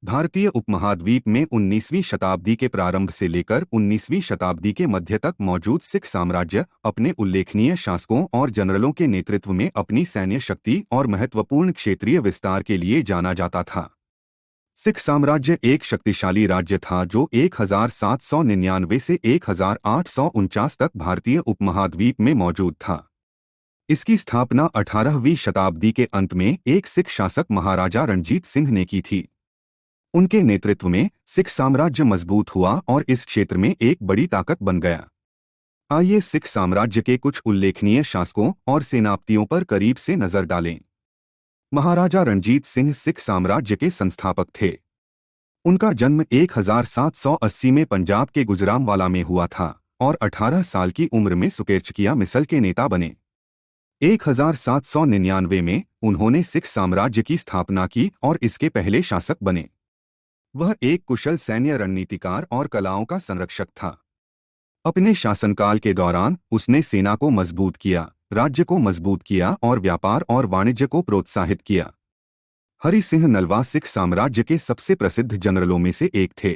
भारतीय उपमहाद्वीप में 19वीं शताब्दी के प्रारंभ से लेकर 19वीं शताब्दी के मध्य तक मौजूद सिख साम्राज्य अपने उल्लेखनीय शासकों और जनरलों के नेतृत्व में अपनी सैन्य शक्ति और महत्वपूर्ण क्षेत्रीय विस्तार के लिए जाना जाता था। सिख साम्राज्य एक शक्तिशाली राज्य था जो 1799 से 1849 तक भारतीय उपमहाद्वीप में मौजूद था। इसकी स्थापना 18वीं शताब्दी के अंत में एक सिख शासक महाराजा रणजीत सिंह ने की थी। उनके नेतृत्व में सिख साम्राज्य मजबूत हुआ और इस क्षेत्र में एक बड़ी ताकत बन गया। आइए सिख साम्राज्य के कुछ उल्लेखनीय शासकों और सेनापतियों पर करीब से नजर डालें। महाराजा रणजीत सिंह सिख साम्राज्य के संस्थापक थे। उनका जन्म 1780 में पंजाब के गुजरांवाला में हुआ था और 18 साल की उम्र में सुकेर्चकिया मिसल के नेता बने। 1799 में उन्होंने सिख साम्राज्य की स्थापना की और इसके पहले शासक बने। वह एक कुशल सैन्य रणनीतिकार और कलाओं का संरक्षक था। अपने शासनकाल के दौरान उसने सेना को मजबूत किया, राज्य को मजबूत किया और व्यापार और वाणिज्य को प्रोत्साहित किया। हरि सिंह नलवा सिख साम्राज्य के सबसे प्रसिद्ध जनरलों में से एक थे।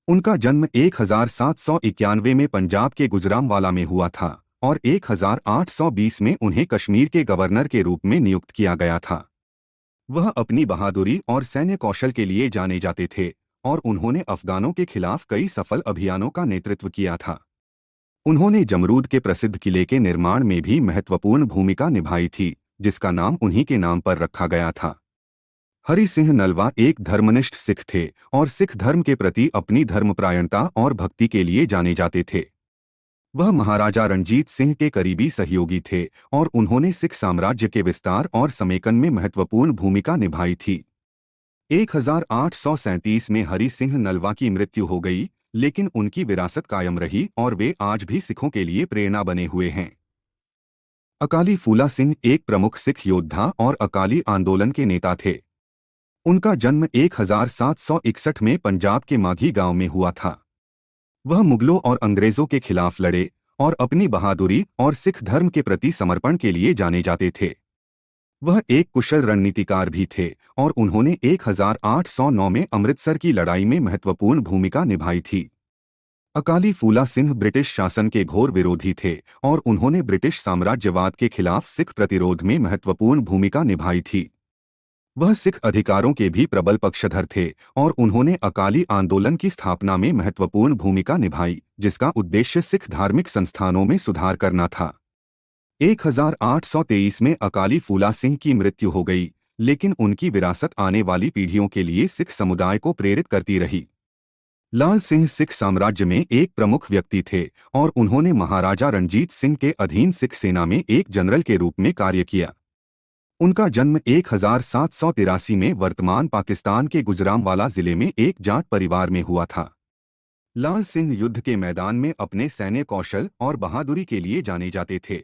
उनका जन्म 1791 में पंजाब के गुजरांवाला में हुआ था और 1820 में उन्हें कश्मीर के गवर्नर के रूप में नियुक्त किया गया था। वह अपनी बहादुरी और सैन्य कौशल के लिए जाने जाते थे और उन्होंने अफगानों के खिलाफ कई सफल अभियानों का नेतृत्व किया था। उन्होंने जमरूद के प्रसिद्ध किले के निर्माण में भी महत्वपूर्ण भूमिका निभाई थी, जिसका नाम उन्हीं के नाम पर रखा गया था। हरि सिंह नलवा एक धर्मनिष्ठ सिख थे और सिख धर्म के प्रति अपनी धर्मपरायणता और भक्ति के लिए जाने जाते थे। वह महाराजा रणजीत सिंह के करीबी सहयोगी थे और उन्होंने सिख साम्राज्य के विस्तार और समेकन में महत्वपूर्ण भूमिका निभाई थी। 1837 में हरि सिंह नलवा की मृत्यु हो गई, लेकिन उनकी विरासत कायम रही और वे आज भी सिखों के लिए प्रेरणा बने हुए हैं। अकाली फूला सिंह एक प्रमुख सिख योद्धा और अकाली आंदोलन के नेता थे। उनका जन्म 1761 में पंजाब के माघी गांव में हुआ था। वह मुगलों और अंग्रेजों के खिलाफ लड़े और अपनी बहादुरी और सिख धर्म के प्रति समर्पण के लिए जाने जाते थे। वह एक कुशल रणनीतिकार भी थे और उन्होंने 1809 में अमृतसर की लड़ाई में महत्वपूर्ण भूमिका निभाई थी। अकाली फूला सिंह ब्रिटिश शासन के घोर विरोधी थे और उन्होंने ब्रिटिश साम्राज्यवाद के खिलाफ सिख प्रतिरोध में महत्वपूर्ण भूमिका निभाई थी। वह सिख अधिकारों के भी प्रबल पक्षधर थे और उन्होंने अकाली आंदोलन की स्थापना में महत्वपूर्ण भूमिका निभाई, जिसका उद्देश्य सिख धार्मिक संस्थानों में सुधार करना था। 1823 में अकाली फूला सिंह की मृत्यु हो गई, लेकिन उनकी विरासत आने वाली पीढ़ियों के लिए सिख समुदाय को प्रेरित करती रही। लाल सिंह सिख साम्राज्य में एक प्रमुख व्यक्ति थे और उन्होंने महाराजा रणजीत सिंह के अधीन सिख सेना में एक जनरल के रूप में कार्य किया। उनका जन्म 1783 में वर्तमान पाकिस्तान के गुजरांवाला जिले में एक जाट परिवार में हुआ था। लाल सिंह युद्ध के मैदान में अपने सैन्य कौशल और बहादुरी के लिए जाने जाते थे।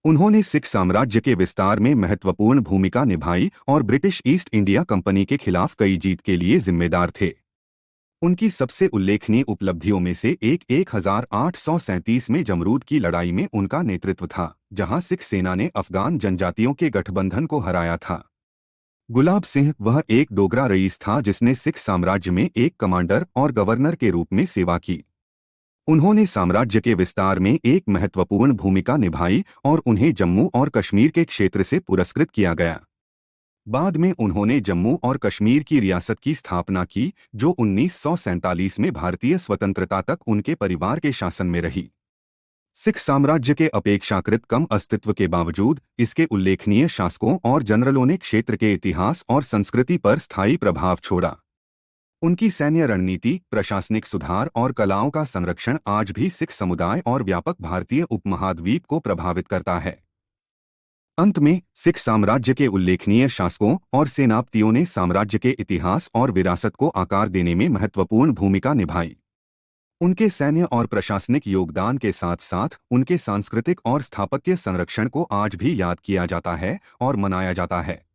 उन्होंने सिख साम्राज्य के विस्तार में महत्वपूर्ण भूमिका निभाई और ब्रिटिश ईस्ट इंडिया कंपनी के खिलाफ कई जीत के लिए जिम्मेदार थे। उनकी सबसे उल्लेखनीय उपलब्धियों में से एक 1837 में जमरूद की लड़ाई में उनका नेतृत्व था, जहां सिख सेना ने अफगान जनजातियों के गठबंधन को हराया था। गुलाब सिंह वह एक डोगरा रईस था जिसने सिख साम्राज्य में एक कमांडर और गवर्नर के रूप में सेवा की। उन्होंने साम्राज्य के विस्तार में एक महत्वपूर्ण भूमिका निभाई और उन्हें जम्मू और कश्मीर के क्षेत्र से पुरस्कृत किया गया। बाद में उन्होंने जम्मू और कश्मीर की रियासत की स्थापना की, जो 1947 में भारतीय स्वतंत्रता तक उनके परिवार के शासन में रही। सिख साम्राज्य के अपेक्षाकृत कम अस्तित्व के बावजूद इसके उल्लेखनीय शासकों और जनरलों ने क्षेत्र के इतिहास और संस्कृति पर स्थायी प्रभाव छोड़ा। उनकी सैन्य रणनीति, प्रशासनिक सुधार और कलाओं का संरक्षण आज भी सिख समुदाय और व्यापक भारतीय उपमहाद्वीप को प्रभावित करता है। अंत में सिख साम्राज्य के उल्लेखनीय शासकों और सेनापतियों ने साम्राज्य के इतिहास और विरासत को आकार देने में महत्वपूर्ण भूमिका निभाई। उनके सैन्य और प्रशासनिक योगदान के साथ साथ उनके सांस्कृतिक और स्थापत्य संरक्षण को आज भी याद किया जाता है और मनाया जाता है।